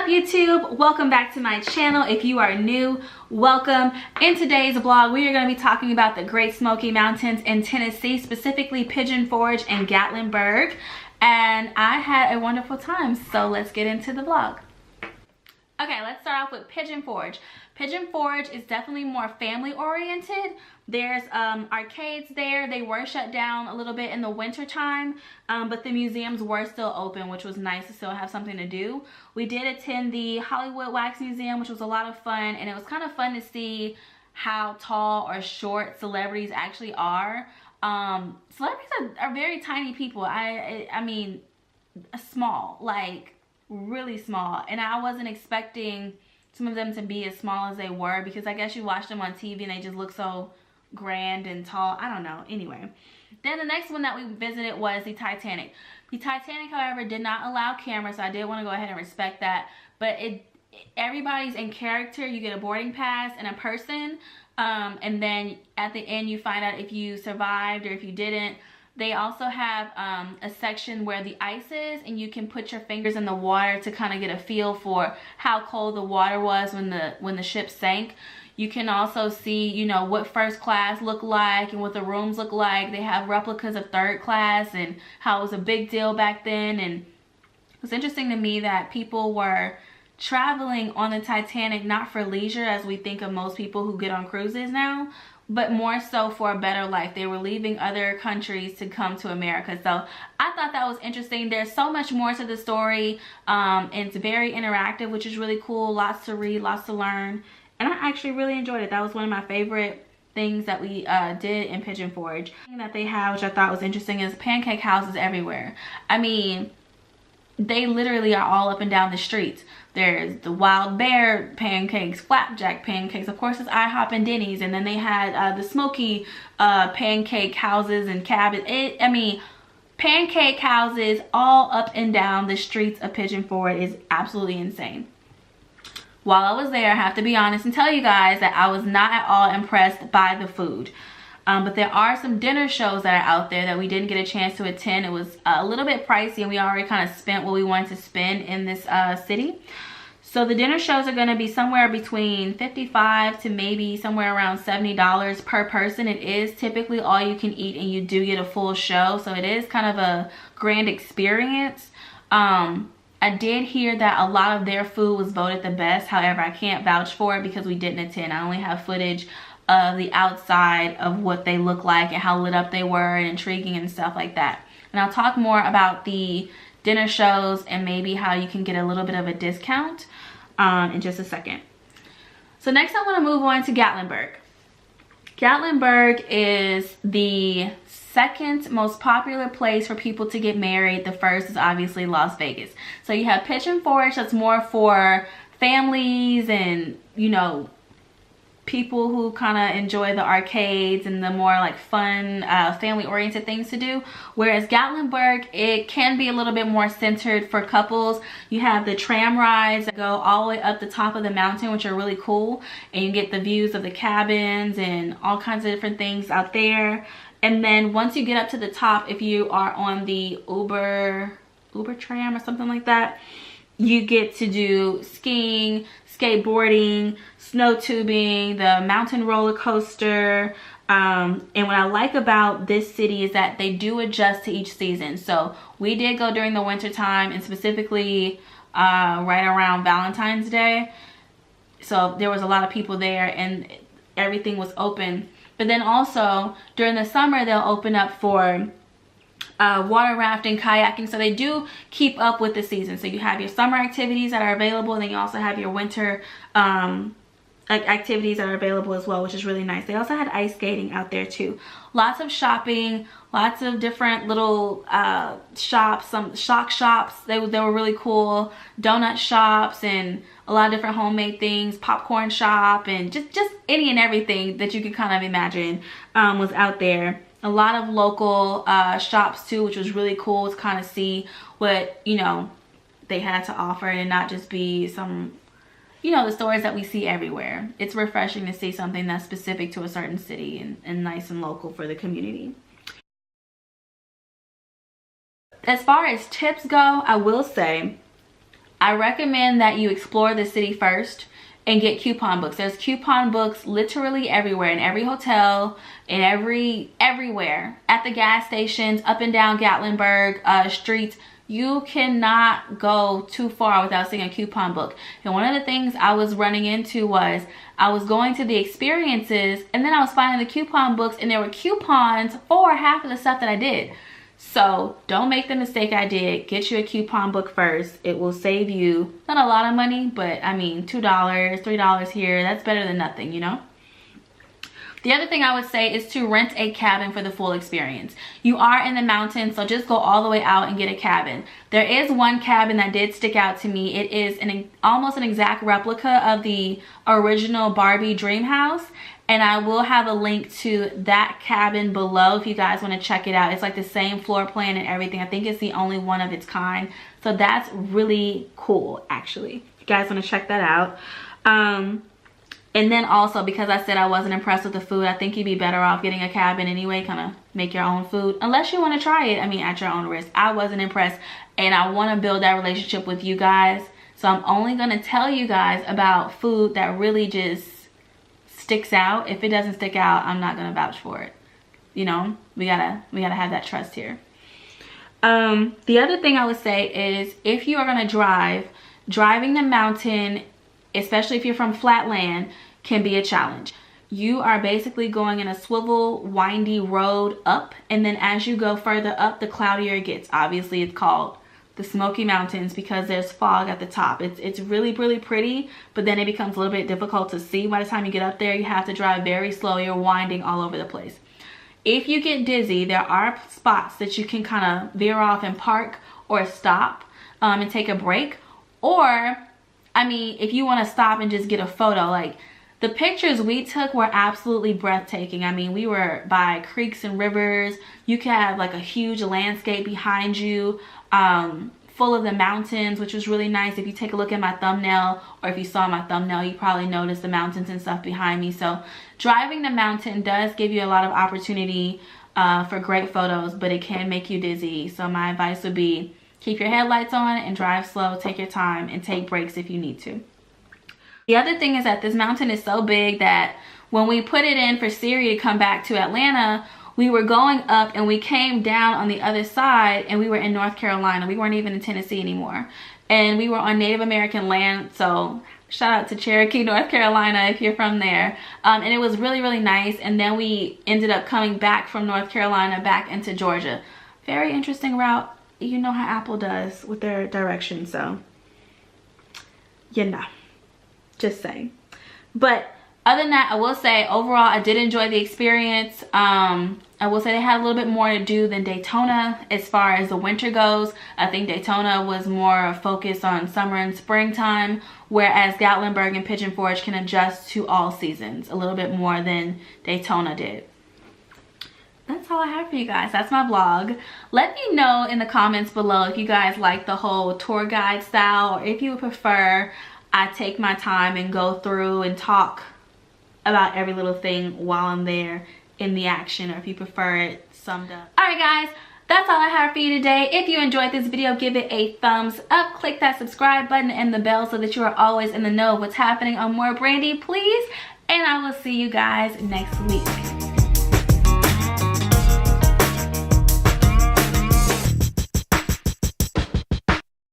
YouTube? Welcome back to my channel. If you are new, welcome. In today's vlog, we are going to be talking about the Great Smoky Mountains in Tennessee, specifically Pigeon Forge and Gatlinburg. And I had a wonderful time, so let's get into the vlog. Okay, let's start off with Pigeon Forge. Pigeon Forge is definitely more family oriented. There's arcades there. They were shut down a little bit in the winter time, but the museums were still open, which was nice to still have something to do. We did attend the Hollywood Wax Museum, which was a lot of fun, and it was kind of fun to see how tall or short celebrities actually are. Celebrities are very tiny people. I mean, small, like really small, and I wasn't expecting some of them to be as small as they were, because I guess you watch them on TV and they just look so grand and tall. I don't know. Anyway, then the next one that we visited was the Titanic. The Titanic, however, did not allow cameras, so I did want to go ahead and respect that. But everybody's in character. You get a boarding pass and a person, and then at the end you find out if you survived or if you didn't. They also have a section where the ice is, and you can put your fingers in the water to kind of get a feel for how cold the water was when the ship sank. You can also see, you know, what first class looked like and what the rooms look like. They have replicas of third class and how it was a big deal back then. And it was interesting to me that people were traveling on the Titanic not for leisure, as we think of most people who get on cruises now, but more so for a better life. They were leaving other countries to come to America. So I thought that was interesting. There's so much more to the story. It's very interactive, which is really cool. Lots to read, lots to learn. And I actually really enjoyed it. That was one of my favorite things that we did in Pigeon Forge. The thing that they have, which I thought was interesting, is pancake houses everywhere. I mean, they literally are all up and down the streets. There's the wild bear pancakes, flapjack pancakes, of course it's IHOP and Denny's, and then they had the Smoky pancake houses and cabins. I mean, pancake houses all up and down the streets of Pigeon Forge is absolutely insane. While I was there, I have to be honest and tell you guys that I was not at all impressed by the food. But there are some dinner shows that are out there that we didn't get a chance to attend. It was a little bit pricey, and we already kind of spent what we wanted to spend in this city. So the dinner shows are going to be somewhere between $55 to maybe somewhere around $70 per person. It is typically all you can eat, and you do get a full show. So it is kind of a grand experience. I did hear that a lot of their food was voted the best. However, I can't vouch for it because we didn't attend. I only have footage of the outside of what they look like and how lit up they were and intriguing and stuff like that. And I'll talk more about the dinner shows and maybe how you can get a little bit of a discount in just a second. So next I want to move on to Gatlinburg. Gatlinburg is the second most popular place for people to get married. The first is obviously Las Vegas. So you have Pigeon Forge, that's more for families and, you know, people who kind of enjoy the arcades and the more like fun family oriented things to do, whereas Gatlinburg, it can be a little bit more centered for couples. You have the tram rides that go all the way up the top of the mountain, which are really cool, and you get the views of the cabins and all kinds of different things out there. And then once you get up to the top, if you are on the Uber tram or something like that, you get to do skiing, skateboarding, snow tubing, the mountain roller coaster. And what I like about this city is that they do adjust to each season. So we did go during the winter time, and specifically right around Valentine's Day. So there was a lot of people there and everything was open. But then also during the summer, they'll open up for water rafting, kayaking. So they do keep up with the season. So you have your summer activities that are available, and then you also have your winter activities that are available as well, which is really nice. They also had ice skating out there too. Lots of shopping, lots of different little shops, some shock shops. They were really cool. Donut shops and a lot of different homemade things, popcorn shop, and just any and everything that you could kind of imagine was out there. A lot of local shops too, which was really cool to kind of see what, you know, they had to offer and not just be some, you know, the stores that we see everywhere. It's refreshing to see something that's specific to a certain city and nice and local for the community. As far as tips go, I will say I recommend that you explore the city first and get coupon books. There's coupon books literally everywhere, in every hotel, in everywhere, at the gas stations, up and down Gatlinburg streets. You cannot go too far without seeing a coupon book. And one of the things I was running into was I was going to the experiences and then I was finding the coupon books and there were coupons for half of the stuff that I did. So don't make the mistake I did. Get you a coupon book first. It will save you not a lot of money, but I mean $2, $3 here. That's better than nothing, you know? The other thing I would say is to rent a cabin for the full experience. You are in the mountains, so just go all the way out and get a cabin. There is one cabin that did stick out to me. It is almost an exact replica of the original Barbie dream house. And I will have a link to that cabin below if you guys want to check it out. It's like the same floor plan and everything. I think it's the only one of its kind. So that's really cool, actually. If you guys want to check that out. And then also, because I said I wasn't impressed with the food, I think you'd be better off getting a cabin anyway, kind of make your own food. Unless you want to try it, I mean, at your own risk. I wasn't impressed, and I want to build that relationship with you guys. So I'm only going to tell you guys about food that really just sticks out. If it doesn't stick out, I'm not going to vouch for it. You know, we gotta have that trust here. The other thing I would say is if you are going to driving the mountain, especially if you're from flatland, can be a challenge. You are basically going in a swivel, windy road up, and then as you go further up, the cloudier it gets. Obviously, it's called the Smoky Mountains because there's fog at the top. It's really, really pretty, but then it becomes a little bit difficult to see. By the time you get up there, you have to drive very slow. You're winding all over the place. If you get dizzy, there are spots that you can kind of veer off and park or stop and take a break. Or, I mean, if you want to stop and just get a photo, like the pictures we took were absolutely breathtaking. I mean, we were by creeks and rivers. You could have like a huge landscape behind you, full of the mountains, which was really nice. If you take a look at my thumbnail, or if you saw my thumbnail, you probably noticed the mountains and stuff behind me. So driving the mountain does give you a lot of opportunity for great photos, but it can make you dizzy. So my advice would be keep your headlights on and drive slow, take your time, and take breaks if you need to. The other thing is that this mountain is so big that when we put it in for Siri to come back to Atlanta, we were going up and we came down on the other side and we were in North Carolina. We weren't even in Tennessee anymore. And we were on Native American land, so shout out to Cherokee, North Carolina, if you're from there. And it was really, really nice. And then we ended up coming back from North Carolina back into Georgia. Very interesting route. You know how Apple does with their direction, so you know, just saying. But other than that, I will say overall I did enjoy the experience. I will say they had a little bit more to do than Daytona as far as the winter goes. I think Daytona was more focused on summer and springtime, whereas Gatlinburg and Pigeon Forge can adjust to all seasons a little bit more than Daytona did. That's all I have for you guys. That's my vlog. Let me know in the comments below if you guys like the whole tour guide style, or if you would prefer I take my time and go through and talk about every little thing while I'm there in the action, or if you prefer it summed up. Alright guys, that's all I have for you today. If you enjoyed this video, give it a thumbs up. Click that subscribe button and the bell so that you are always in the know of what's happening on More Brandi, please. And I will see you guys next week.